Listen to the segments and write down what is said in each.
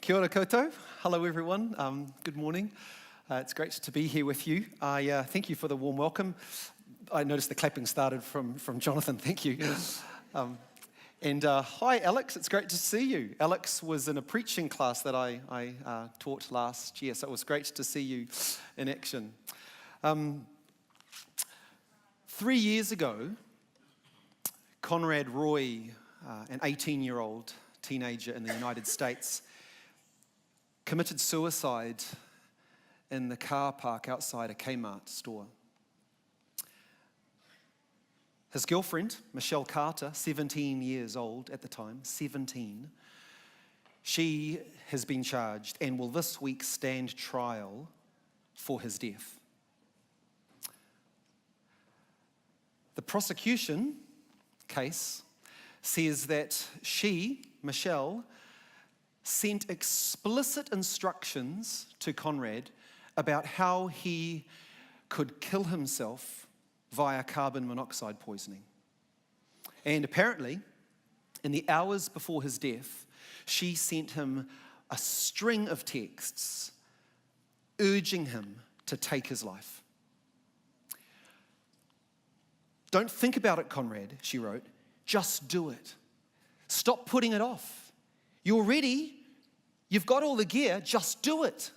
Kia ora koutou. Hello everyone. Good morning. It's great to be here with you. I thank you for the warm welcome. I noticed the clapping started from Jonathan. Thank you. Hi Alex, it's great to see you. Alex was in a preaching class that I taught last year, so it was great to see you in action. 3 years ago, Conrad Roy, an 18-year-old teenager in the United States, committed suicide in the car park outside a Kmart store. His girlfriend, Michelle Carter, 17 years old at the time, 17, she has been charged and will this week stand trial for his death. The prosecution case says that she, Michelle, sent explicit instructions to Conrad about how he could kill himself via carbon monoxide poisoning. And apparently, in the hours before his death, she sent him a string of texts urging him to take his life. "Don't think about it, Conrad," she wrote. "Just do it. Stop putting it off. You're ready. You've got all the gear. Just do it."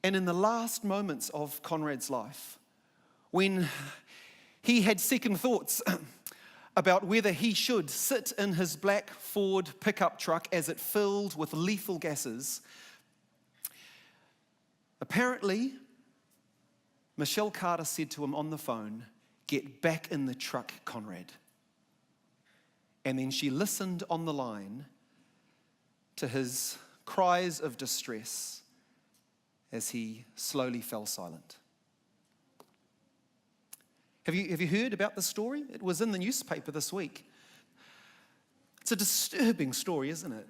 And in the last moments of Conrad's life, when he had second thoughts about whether he should sit in his black Ford pickup truck as it filled with lethal gases, apparently, Michelle Carter said to him on the phone, "Get back in the truck, Conrad." And then she listened on the line to his cries of distress as he slowly fell silent. Have you heard about the story? It was in the newspaper this week. It's a disturbing story, isn't it?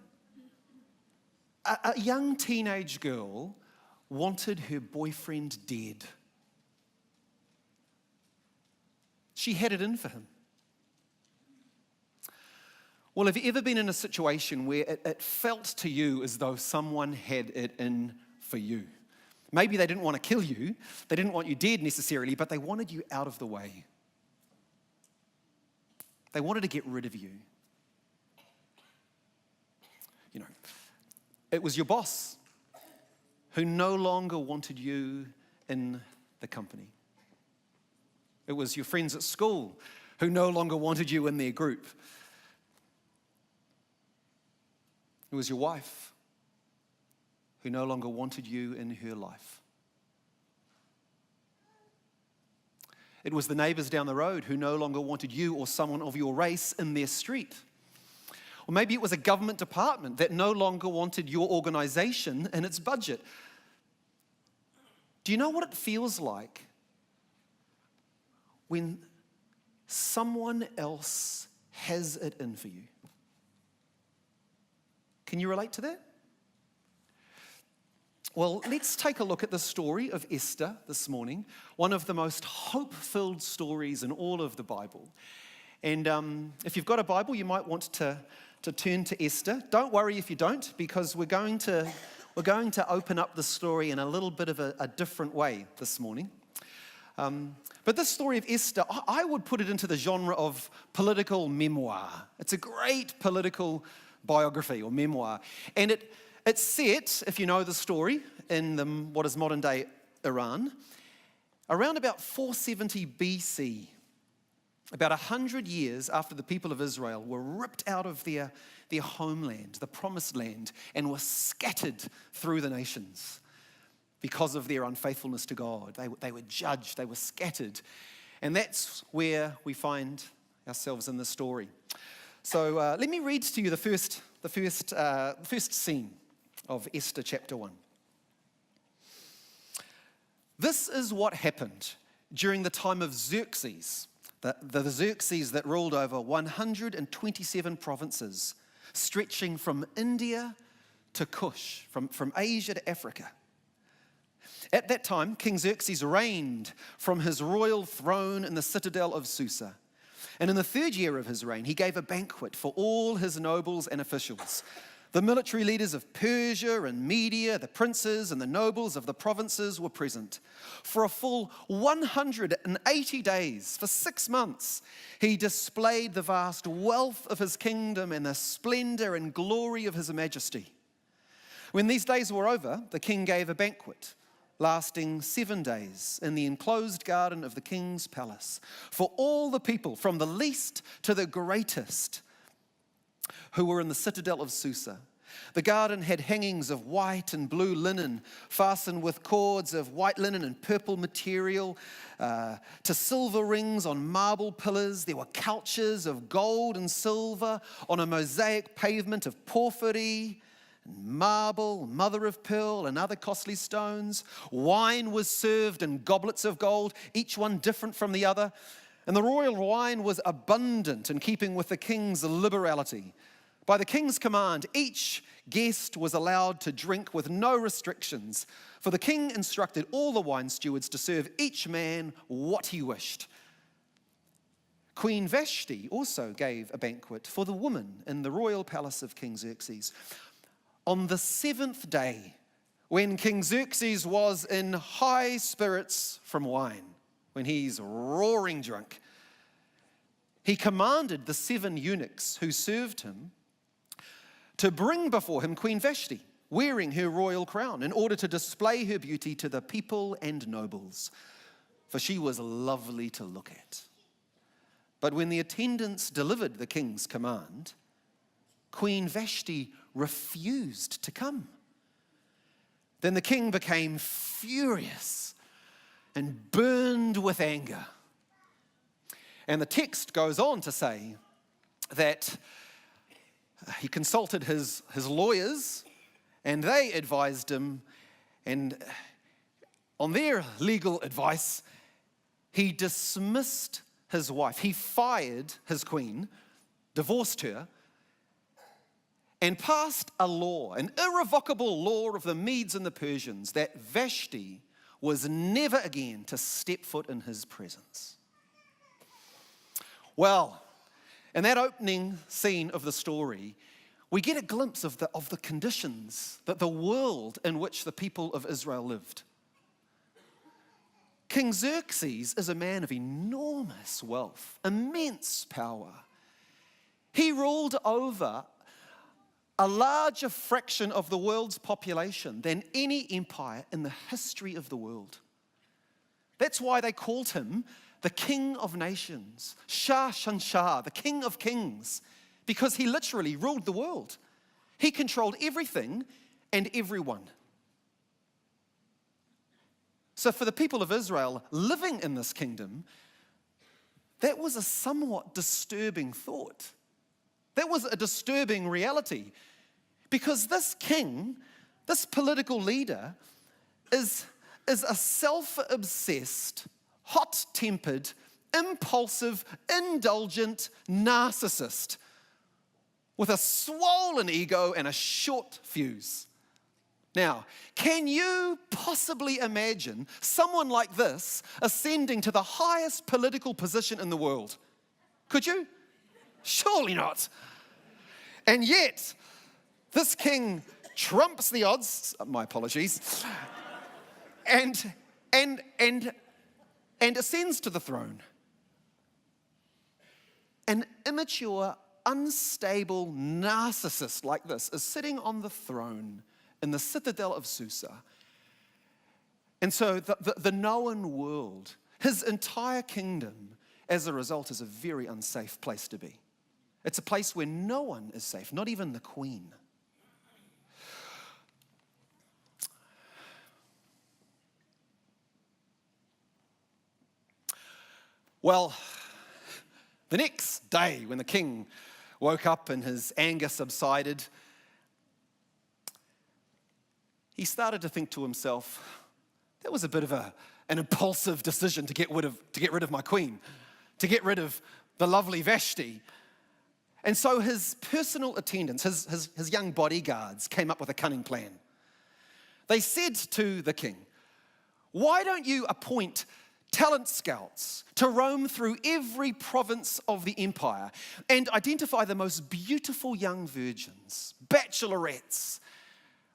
A young teenage girl wanted her boyfriend dead. She had it in for him. Well, have you ever been in a situation where it felt to you as though someone had it in for you? Maybe they didn't want to kill you, they didn't want you dead necessarily, but they wanted you out of the way. They wanted to get rid of you. You know, it was your boss who no longer wanted you in the company. It was your friends at school who no longer wanted you in their group. It was your wife who no longer wanted you in her life. It was the neighbors down the road who no longer wanted you or someone of your race in their street. Or maybe it was a government department that no longer wanted your organization in its budget. Do you know what it feels like when someone else has it in for you? Can you relate to that? Well, let's take a look at the story of Esther this morning, one of the most hope-filled stories in all of the Bible. And if you've got a Bible, you might want to turn to Esther. Don't worry if you don't, because we're going to open up the story in a little bit of a different way this morning. But this story of Esther, I would put it into the genre of political memoir. It's a great political biography or memoir. And it's set, if you know the story, in what is modern-day Iran, around about 470 BC, about 100 years after the people of Israel were ripped out of their homeland, the promised land, and were scattered through the nations because of their unfaithfulness to God. They were judged, they were scattered. And that's where we find ourselves in the story. So let me read to you the first scene of Esther chapter 1. This is what happened during the time of Xerxes, the Xerxes that ruled over 127 provinces, stretching from India to Kush, from Asia to Africa. At that time, King Xerxes reigned from his royal throne in the citadel of Susa. And in the 3rd year of his reign, he gave a banquet for all his nobles and officials. The military leaders of Persia and Media, the princes and the nobles of the provinces were present. For a full 180 days, for 6 months, he displayed the vast wealth of his kingdom and the splendor and glory of his majesty. When these days were over, the king gave a banquet lasting 7 days in the enclosed garden of the king's palace for all the people, from the least to the greatest, who were in the citadel of Susa. The garden had hangings of white and blue linen, fastened with cords of white linen and purple material, to silver rings on marble pillars. There were couches of gold and silver on a mosaic pavement of porphyry and marble, mother of pearl, and other costly stones. Wine was served in goblets of gold, each one different from the other. And the royal wine was abundant, in keeping with the king's liberality. By the king's command, each guest was allowed to drink with no restrictions, for the king instructed all the wine stewards to serve each man what he wished. Queen Vashti also gave a banquet for the women in the royal palace of King Xerxes. On the 7th day, when King Xerxes was in high spirits from wine, when he's roaring drunk, he commanded the 7 eunuchs who served him to bring before him Queen Vashti, wearing her royal crown, in order to display her beauty to the people and nobles, for she was lovely to look at. But when the attendants delivered the king's command, Queen Vashti refused to come. Then the king became furious and burned with anger. And the text goes on to say that he consulted his lawyers, and they advised him, and on their legal advice, he dismissed his wife. He fired his queen, divorced her, and passed a law, an irrevocable law of the Medes and the Persians, that Vashti was never again to step foot in his presence. Well, in that opening scene of the story, we get a glimpse of the conditions, that the world in which the people of Israel lived. King Xerxes is a man of enormous wealth, immense power. He ruled over a larger fraction of the world's population than any empire in the history of the world. That's why they called him the King of Nations, Shah Shanshah, the King of Kings, because he literally ruled the world. He controlled everything and everyone. So for the people of Israel living in this kingdom, that was a somewhat disturbing thought. That was a disturbing reality, because this king, this political leader, is a self-obsessed, hot-tempered, impulsive, indulgent narcissist with a swollen ego and a short fuse. Now, can you possibly imagine someone like this ascending to the highest political position in the world? Could you? Surely not. And yet, this king trumps the odds, my apologies, and ascends to the throne. An immature, unstable narcissist like this is sitting on the throne in the citadel of Susa. And so the known world, his entire kingdom, as a result, is a very unsafe place to be. It's a place where no one is safe, not even the queen. Well, the next day when the king woke up and his anger subsided, he started to think to himself, that was a bit of an impulsive decision to get rid of my queen, to get rid of the lovely Vashti. And so his personal attendants, his young bodyguards, came up with a cunning plan. They said to the king, why don't you appoint talent scouts to roam through every province of the empire and identify the most beautiful young virgins, bachelorettes,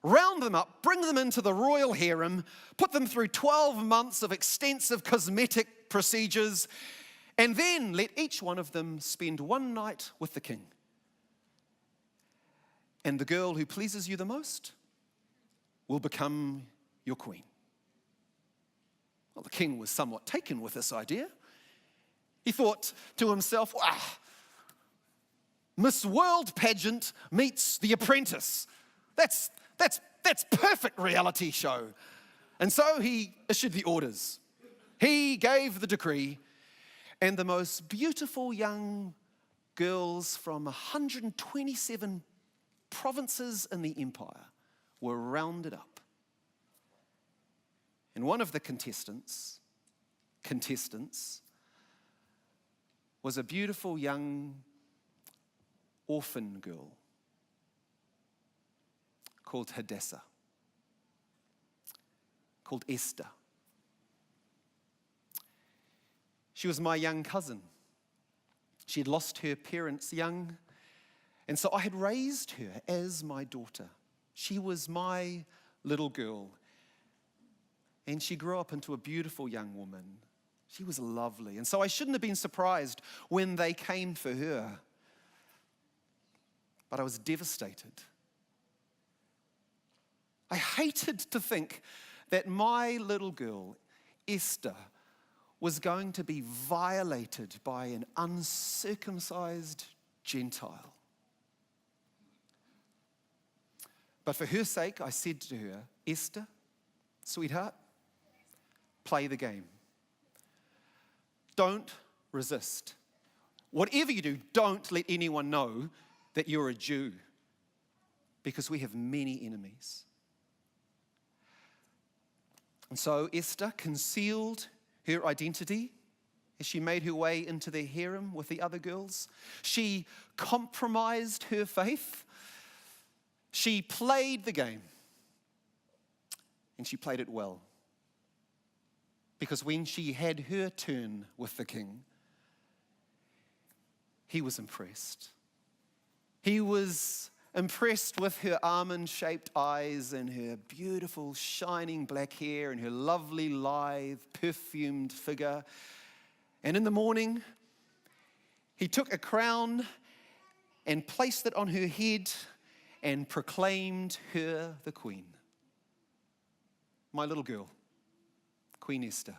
round them up, bring them into the royal harem, put them through 12 months of extensive cosmetic procedures, and then let each one of them spend one night with the king. And the girl who pleases you the most will become your queen. Well, the king was somewhat taken with this idea. He thought to himself, wow, Miss World pageant meets The Apprentice. That's perfect reality show. And so he issued the orders. He gave the decree, and the most beautiful young girls from 127 provinces in the empire were rounded up. And one of the contestants was a beautiful young orphan girl called Hadassah, called Esther. She was my young cousin. She had lost her parents young, and so I had raised her as my daughter. She was my little girl. And she grew up into a beautiful young woman. She was lovely. And so I shouldn't have been surprised when they came for her. But I was devastated. I hated to think that my little girl, Esther, was going to be violated by an uncircumcised Gentile. But for her sake, I said to her, Esther, sweetheart, play the game. Don't resist. Whatever you do, don't let anyone know that you're a Jew, because we have many enemies. And so Esther concealed her identity as she made her way into the harem with the other girls. She compromised her faith. She played the game. And she played it well. Because when she had her turn with the king, he was impressed. He was impressed with her almond-shaped eyes and her beautiful, shining black hair and her lovely, lithe, perfumed figure. And in the morning, he took a crown and placed it on her head and proclaimed her the queen. My little girl, Queen Esther.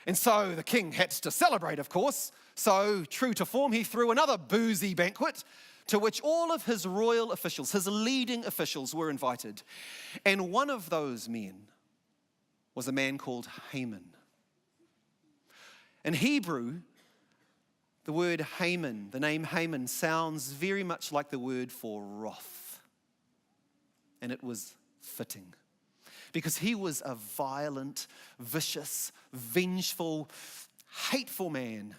And so the king had to celebrate, of course. So, true to form, he threw another boozy banquet to which all of his royal officials, his leading officials, were invited. And one of those men was a man called Haman. In Hebrew, the word Haman, the name Haman, sounds very much like the word for wrath. And it was fitting, because he was a violent, vicious, vengeful, hateful man.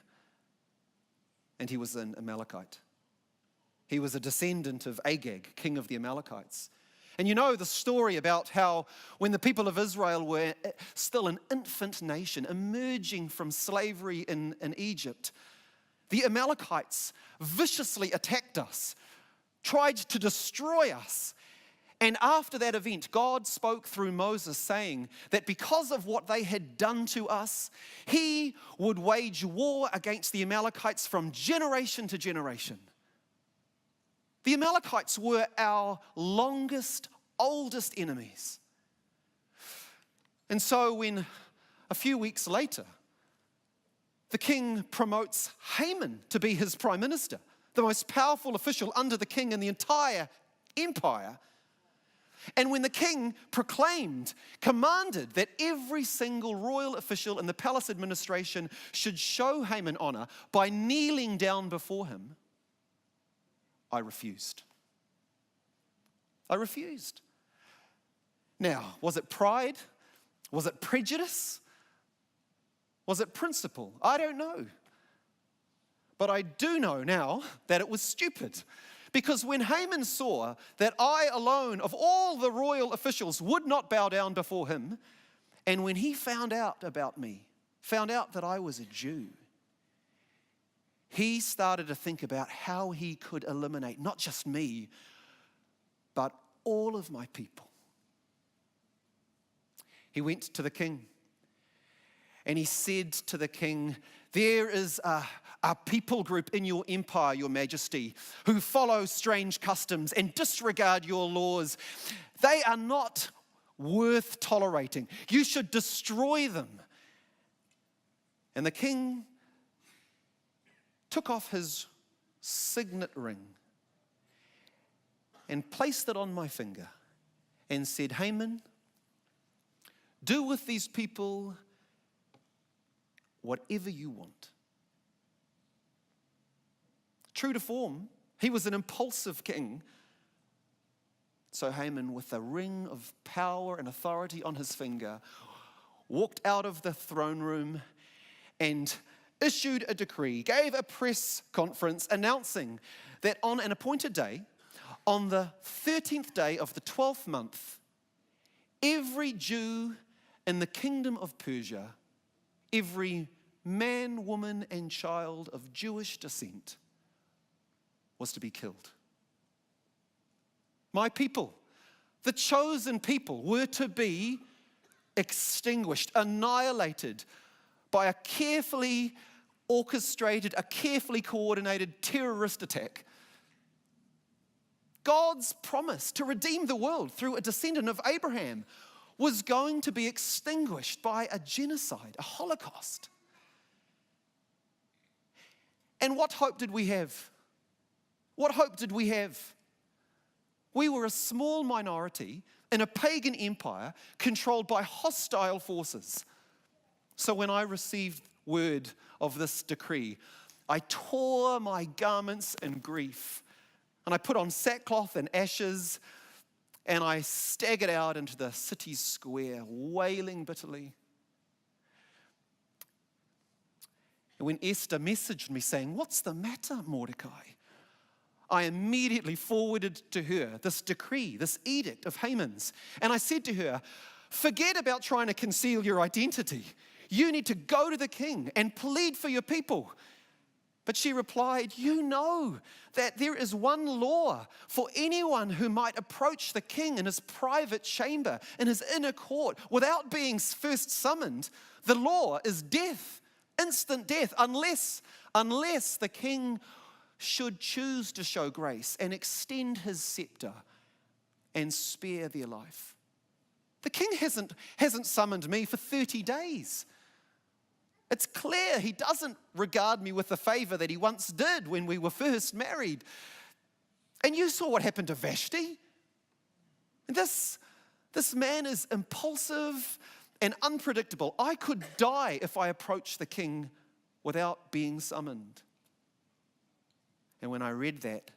And he was an Amalekite. He was a descendant of Agag, king of the Amalekites. And you know the story about how when the people of Israel were still an infant nation, emerging from slavery in Egypt, the Amalekites viciously attacked us, tried to destroy us. And after that event, God spoke through Moses saying that because of what they had done to us, he would wage war against the Amalekites from generation to generation. The Amalekites were our longest, oldest enemies. And so when a few weeks later, the king promotes Haman to be his prime minister, the most powerful official under the king in the entire empire. And when the king commanded that every single royal official in the palace administration should show Haman honor by kneeling down before him, I refused. I refused. Now, was it pride? Was it prejudice? Was it principle? I don't know. But I do know now that it was stupid. Because when Haman saw that I alone of all the royal officials would not bow down before him, And when he found out about me, found out that I was a Jew, he started to think about how he could eliminate not just me, but all of my people. He went to the king and he said to the king, there is a people group in your empire, your majesty, who follow strange customs and disregard your laws. They are not worth tolerating. You should destroy them. And the king took off his signet ring and placed it on my finger and said, Haman, do with these people whatever you want. True to form, he was an impulsive king. So Haman, with a ring of power and authority on his finger, walked out of the throne room and issued a decree, gave a press conference announcing that on an appointed day, on the 13th day of the 12th month, every Jew in the kingdom of Persia, every man, woman, and child of Jewish descent was to be killed. My people, the chosen people, were to be extinguished, annihilated by a carefully orchestrated, a carefully coordinated terrorist attack. God's promise to redeem the world through a descendant of Abraham was going to be extinguished by a genocide, a Holocaust. And what hope did we have? What hope did we have? We were a small minority in a pagan empire controlled by hostile forces. So when I received word of this decree, I tore my garments in grief, and I put on sackcloth and ashes, and I staggered out into the city square, wailing bitterly. And when Esther messaged me saying, "What's the matter, Mordecai?" I immediately forwarded to her this decree, this edict of Haman's. And I said to her, forget about trying to conceal your identity. You need to go to the king and plead for your people. But she replied, you know that there is one law for anyone who might approach the king in his private chamber, in his inner court, without being first summoned. The law is death, instant death, unless the king should choose to show grace and extend his scepter and spare their life. The king hasn't summoned me for 30 days. It's clear he doesn't regard me with the favor that he once did when we were first married. And you saw what happened to Vashti. This man is impulsive and unpredictable. I could die if I approached the king without being summoned. And when I read that,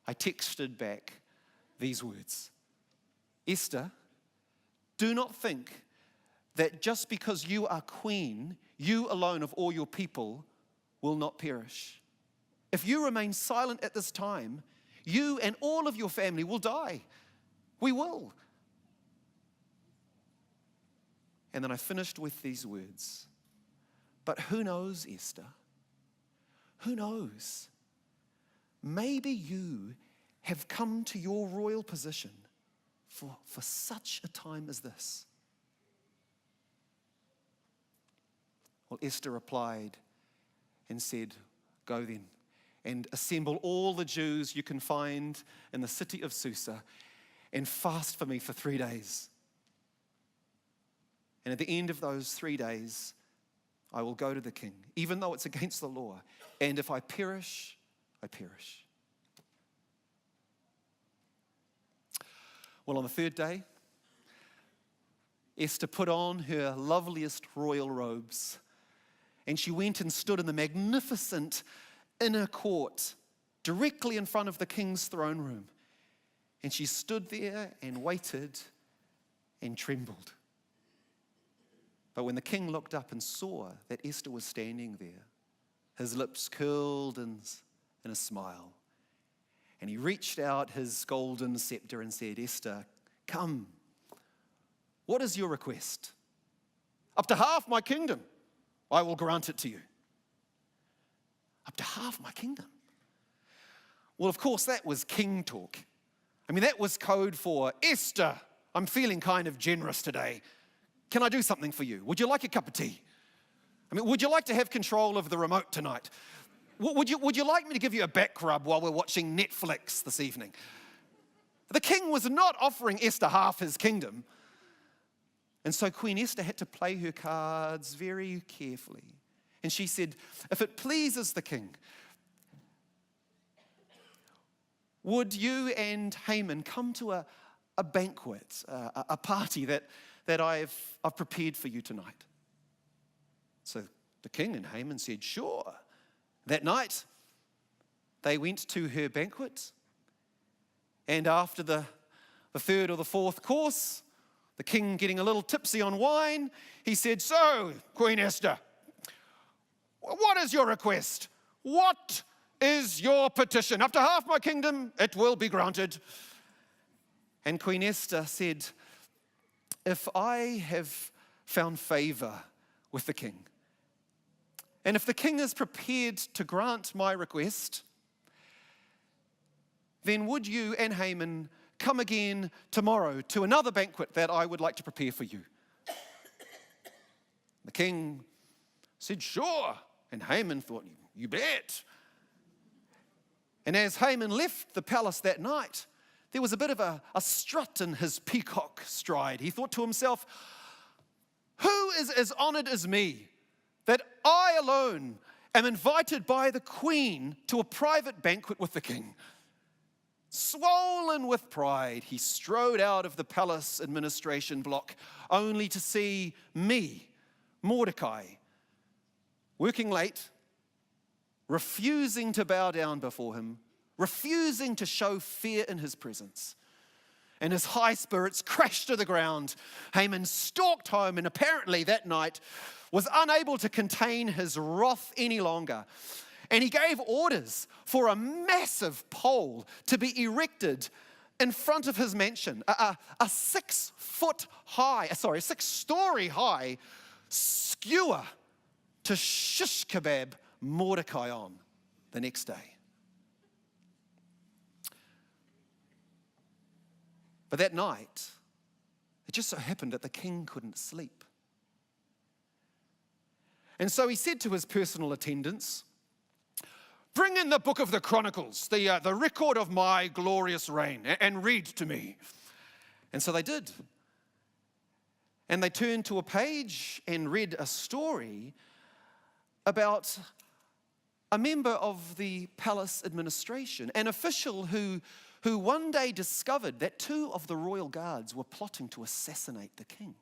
I texted back these words. Esther, do not think that just because you are queen, you alone of all your people will not perish. If you remain silent at this time, you and all of your family will die. We will. And then I finished with these words. But who knows, Esther? Who knows? Maybe you have come to your royal position for such a time as this. Well, Esther replied and said, go then and assemble all the Jews you can find in the city of Susa and fast for me for 3 days. And at the end of those 3 days, I will go to the king, even though it's against the law. And if I perish, I perish. Well, on the third day, Esther put on her loveliest royal robes, and she went and stood in the magnificent inner court directly in front of the king's throne room. And she stood there and waited and trembled. But when the king looked up and saw that Esther was standing there, his lips curled in a smile. And he reached out his golden scepter and said, Esther, come, what is your request? Up to half my kingdom, I will grant it to you. Up to half my kingdom. Well, of course, that was king talk. I mean, that was code for, Esther, I'm feeling kind of generous today. Can I do something for you? Would you like a cup of tea? I mean, would you like to have control of the remote tonight? Would you like me to give you a back rub while we're watching Netflix this evening? The king was not offering Esther half his kingdom. And so Queen Esther had to play her cards very carefully. And she said, if it pleases the king, would you and Haman come to a banquet, a party that I've prepared for you tonight? So the king and Haman said, sure. That night, they went to her banquet. And after the third or the fourth course, the king getting a little tipsy on wine, he said, so, Queen Esther, what is your request? What is your petition? Up to half my kingdom, it will be granted. And Queen Esther said, if I have found favor with the king, and if the king is prepared to grant my request, then would you and Haman come again tomorrow to another banquet that I would like to prepare for you? The king said, sure. And Haman thought, you bet. And as Haman left the palace that night, there was a bit of a strut in his peacock stride. He thought to himself, who is as honored as me that I alone am invited by the queen to a private banquet with the king? Swollen with pride, he strode out of the palace administration block only to see me, Mordecai, working late, refusing to bow down before him, refusing to show fear in his presence. And his high spirits crashed to the ground. Haman stalked home and apparently that night was unable to contain his wrath any longer. And he gave orders for a massive pole to be erected in front of his mansion, a 6-story high skewer to shish kebab Mordecai on the next day. But that night, it just so happened that the king couldn't sleep. And so he said to his personal attendants, bring in the book of the Chronicles, the record of my glorious reign, and read to me. And so they did. And they turned to a page and read a story about a member of the palace administration, an official who one day discovered that 2 of the royal guards were plotting to assassinate the king.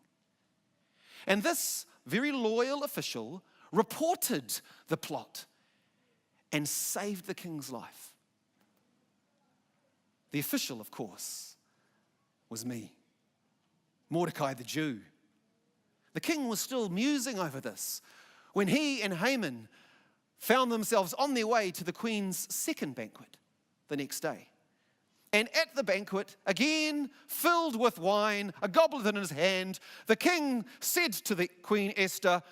And this very loyal official reported the plot and saved the king's life. The official, of course, was me, Mordecai the Jew. The king was still musing over this when he and Haman found themselves on their way to the queen's second banquet the next day. And at the banquet, again filled with wine, a goblet in his hand, the king said to the Queen Esther,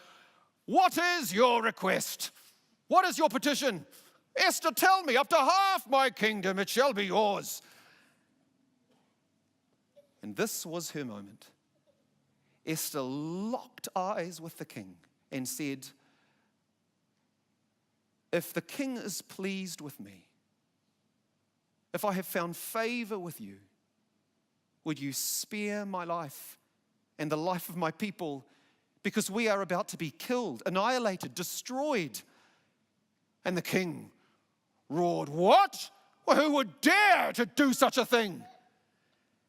what is your request? What is your petition? Esther, tell me, up to half my kingdom, it shall be yours. And this was her moment. Esther locked eyes with the king and said, if the king is pleased with me, if I have found favor with you, would you spare my life and the life of my people, because we are about to be killed, annihilated, destroyed? And the king roared, what? Well, who would dare to do such a thing?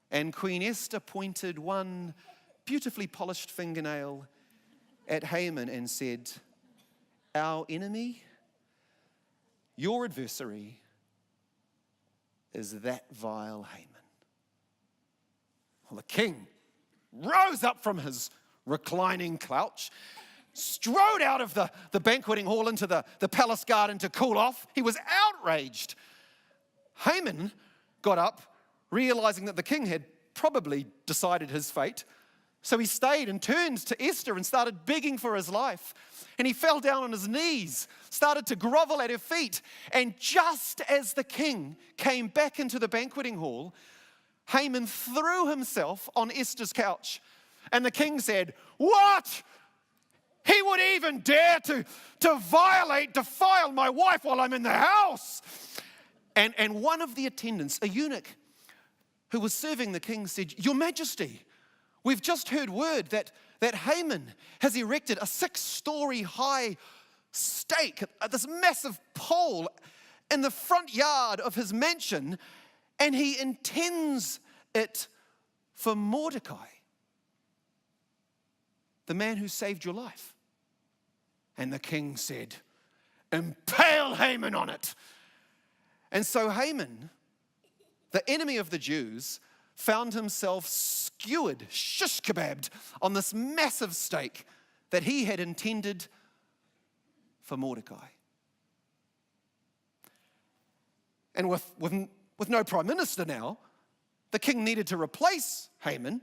And Queen Esther pointed one beautifully polished fingernail at Haman and said, our enemy, your adversary, is that vile Haman. Well, the king rose up from his reclining couch, strode out of the banqueting hall into the palace garden to cool off. He was outraged. Haman got up, realizing that the king had probably decided his fate, So he stayed and turned to Esther and started begging for his life. And he fell down on his knees, started to grovel at her feet. And just as the king came back into the banqueting hall, Haman threw himself on Esther's couch. And the king said, "What? He would even dare to defile my wife while I'm in the house." And one of the attendants, a eunuch who was serving the king, said, "Your Majesty, we've just heard word that Haman has erected a 6-story high stake, this massive pole in the front yard of his mansion, and he intends it for Mordecai, the man who saved your life." And the king said, "Impale Haman on it." And so Haman, the enemy of the Jews, found himself skewered, shish kebabbed on this massive stake that he had intended for Mordecai. And with no prime minister now, the king needed to replace Haman.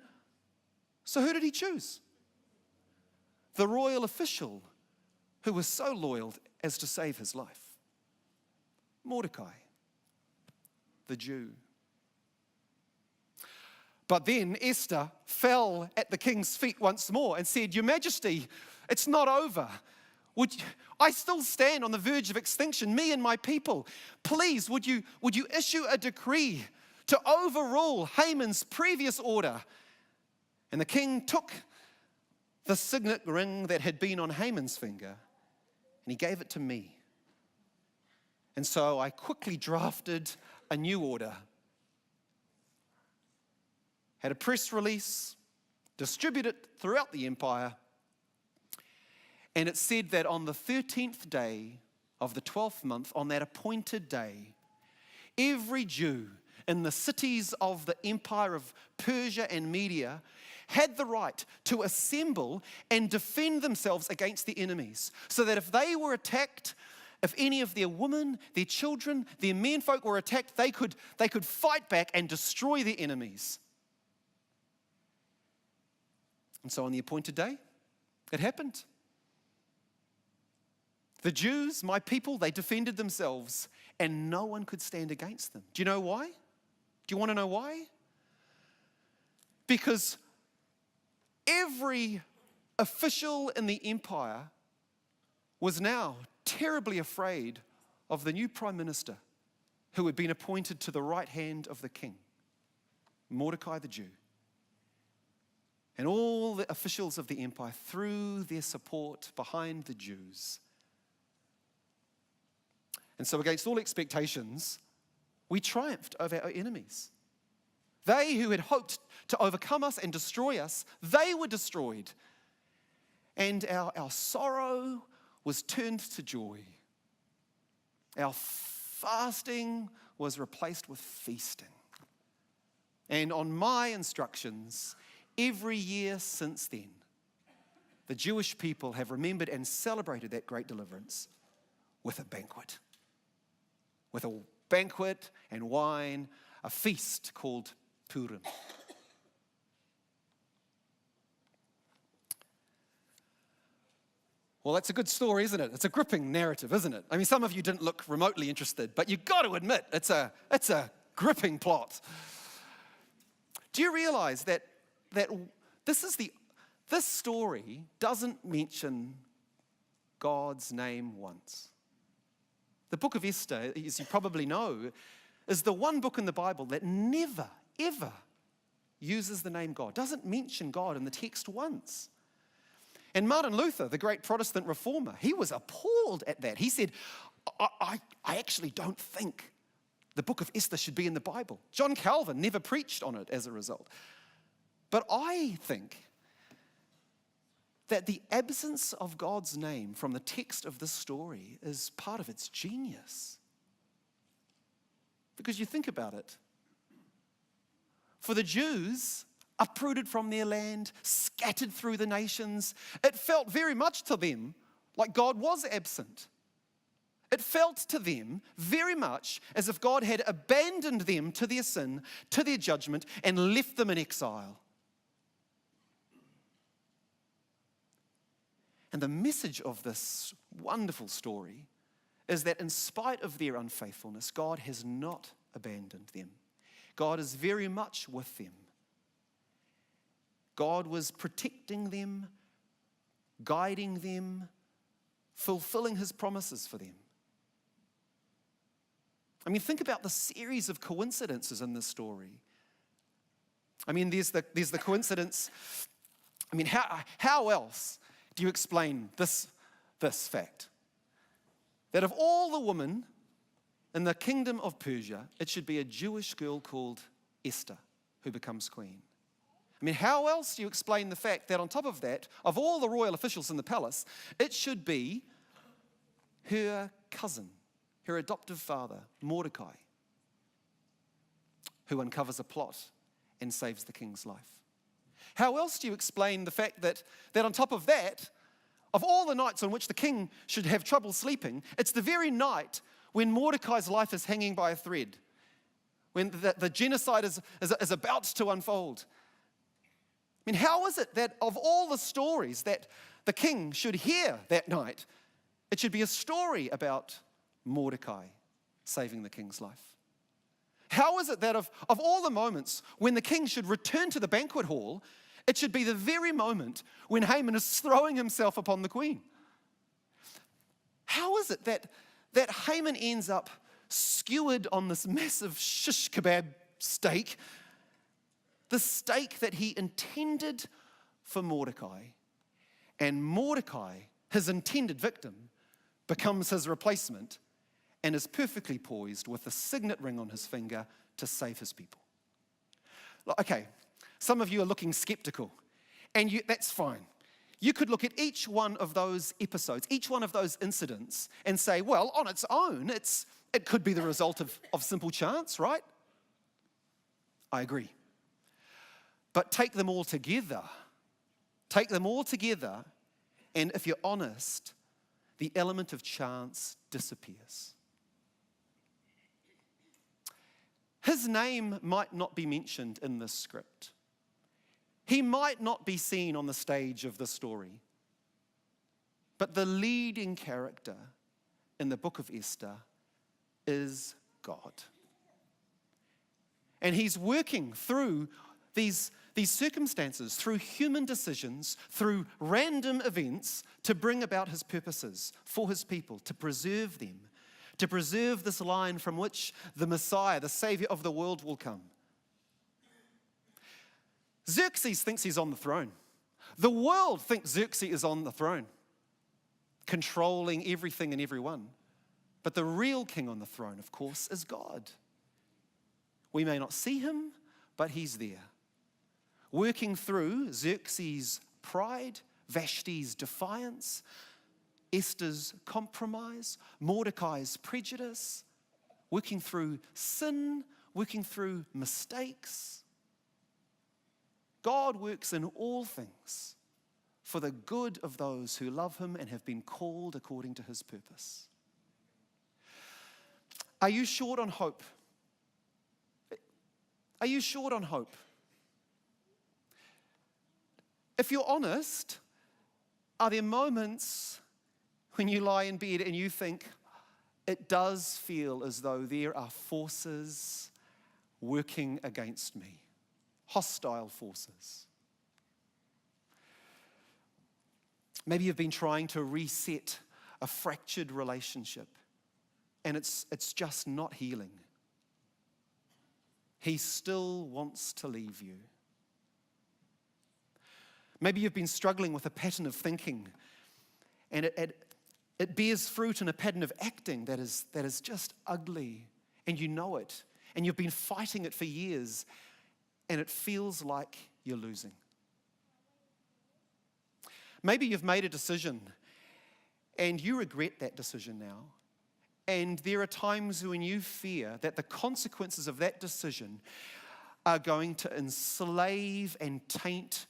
So who did he choose? The royal official who was so loyal as to save his life. Mordecai, the Jew. But then Esther fell at the king's feet once more and said, "Your Majesty, it's not over. I still stand on the verge of extinction, me and my people. Please, would you issue a decree to overrule Haman's previous order?" And the king took the signet ring that had been on Haman's finger and he gave it to me. And so I quickly drafted a new order, had a press release, distributed it throughout the empire, and it said that on the 13th day of the 12th month, on that appointed day, every Jew in the cities of the empire of Persia and Media had the right to assemble and defend themselves against the enemies, so that if they were attacked, if any of their women, their children, their menfolk were attacked, they could fight back and destroy their enemies. And so on the appointed day, it happened. The Jews, my people, they defended themselves and no one could stand against them. Do you know why? Do you want to know why? Because every official in the empire was now terribly afraid of the new prime minister who had been appointed to the right hand of the king, Mordecai the Jew. And all the officials of the empire threw their support behind the Jews. And so against all expectations, we triumphed over our enemies. They who had hoped to overcome us and destroy us, they were destroyed. And our sorrow was turned to joy. Our fasting was replaced with feasting. And on my instructions, every year since then, the Jewish people have remembered and celebrated that great deliverance with a banquet. With a banquet and wine, a feast called Purim. Well, that's a good story, isn't it? It's a gripping narrative, isn't it? I mean, some of you didn't look remotely interested, but you've got to admit, it's a gripping plot. Do you realize that this story doesn't mention God's name once? The book of Esther, as you probably know, is the one book in the Bible that never, ever uses the name God, doesn't mention God in the text once. And Martin Luther, the great Protestant reformer, he was appalled at that. He said, I actually don't think the book of Esther should be in the Bible. John Calvin never preached on it as a result. But I think that the absence of God's name from the text of this story is part of its genius. Because you think about it. For the Jews, uprooted from their land, scattered through the nations, it felt very much to them like God was absent. It felt to them very much as if God had abandoned them to their sin, to their judgment, and left them in exile. And the message of this wonderful story is that in spite of their unfaithfulness, God has not abandoned them. God is very much with them. God was protecting them, guiding them, fulfilling his promises for them. I mean, think about the series of coincidences in this story. I mean, there's the coincidence. I mean, how else do you explain this fact? That of all the women in the kingdom of Persia, it should be a Jewish girl called Esther who becomes queen. I mean, how else do you explain the fact that on top of that, of all the royal officials in the palace, it should be her cousin, her adoptive father, Mordecai, who uncovers a plot and saves the king's life? How else do you explain the fact that on top of that, of all the nights on which the king should have trouble sleeping, it's the very night when Mordecai's life is hanging by a thread, when the genocide is about to unfold? I mean, how is it that of all the stories that the king should hear that night, it should be a story about Mordecai saving the king's life? How is it that of all the moments when the king should return to the banquet hall, it should be the very moment when Haman is throwing himself upon the queen? How is it that Haman ends up skewered on this massive shish kebab steak, the steak that he intended for Mordecai, and Mordecai, his intended victim, becomes his replacement and is perfectly poised with a signet ring on his finger to save his people? Okay, some of you are looking skeptical, and that's fine. You could look at each one of those episodes, each one of those incidents, and say, well, on its own, it could be the result of simple chance, right? I agree. But take them all together, and if you're honest, the element of chance disappears. His name might not be mentioned in this script. He might not be seen on the stage of the story. But the leading character in the book of Esther is God. And he's working through these circumstances, through human decisions, through random events, to bring about his purposes for his people, to preserve them, to preserve this line from which the Messiah, the Savior of the world, will come. Xerxes thinks he's on the throne. The world thinks Xerxes is on the throne, controlling everything and everyone. But the real king on the throne, of course, is God. We may not see him, but he's there, working through Xerxes' pride, Vashti's defiance, Esther's compromise, Mordecai's prejudice, working through sin, working through mistakes. God works in all things for the good of those who love him and have been called according to his purpose. Are you short on hope? Are you short on hope? If you're honest, are there moments when you lie in bed and you think, it does feel as though there are forces working against me, hostile forces? Maybe you've been trying to reset a fractured relationship and it's just not healing. He still wants to leave you. Maybe you've been struggling with a pattern of thinking and it bears fruit in a pattern of acting that is just ugly, and you know it, and you've been fighting it for years, and it feels like you're losing. Maybe you've made a decision and you regret that decision now, and there are times when you fear that the consequences of that decision are going to enslave and taint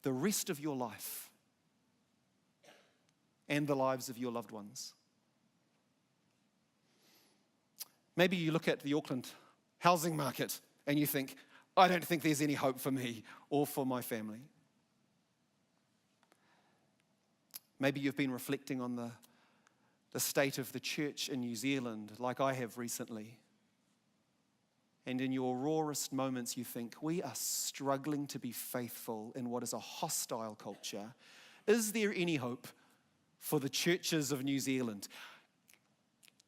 the rest of your life and the lives of your loved ones. Maybe you look at the Auckland housing market and you think, I don't think there's any hope for me or for my family. Maybe you've been reflecting on the state of the church in New Zealand, like I have recently. And in your rawest moments, you think, we are struggling to be faithful in what is a hostile culture. Is there any hope for the churches of New Zealand?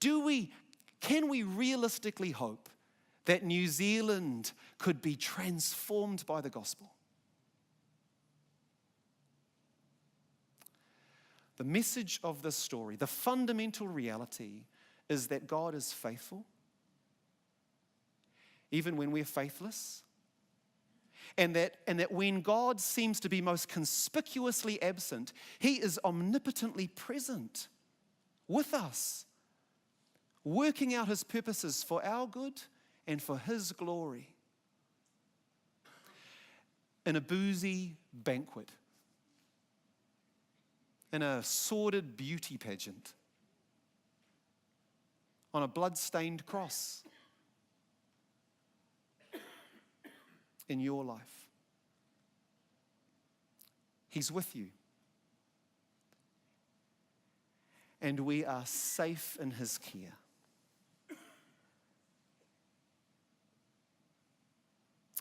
Can we realistically hope that New Zealand could be transformed by the gospel? The message of this story, the fundamental reality, is that God is faithful, even when we're faithless. And that when God seems to be most conspicuously absent, He is omnipotently present with us, working out His purposes for our good and for His glory. In a boozy banquet, in a sordid beauty pageant, on a blood-stained cross, in your life. He's with you. And we are safe in His care.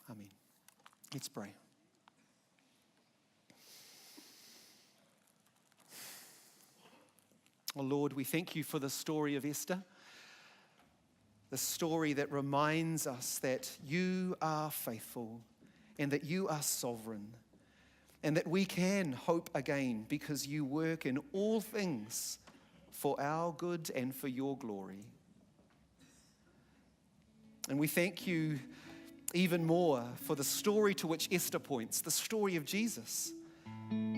Amen. Let's pray. Oh Lord, we thank You for the story of Esther. The story that reminds us that You are faithful and that You are sovereign and that we can hope again because You work in all things for our good and for Your glory. And we thank You even more for the story to which Esther points, the story of Jesus,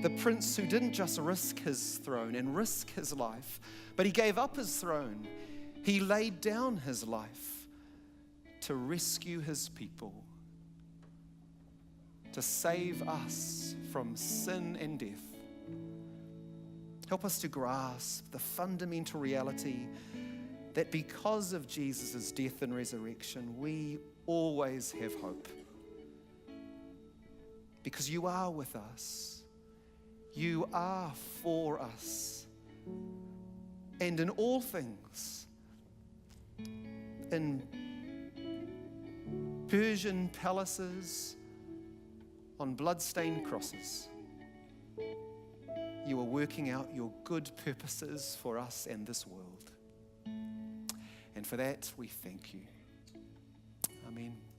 the prince who didn't just risk his throne and risk his life, but He gave up His throne. He laid down His life to rescue His people, to save us from sin and death. Help us to grasp the fundamental reality that because of Jesus' death and resurrection, we always have hope. Because You are with us. You are for us. And in all things, in Persian palaces, on blood-stained crosses, You are working out Your good purposes for us and this world. And for that, we thank You. Amen.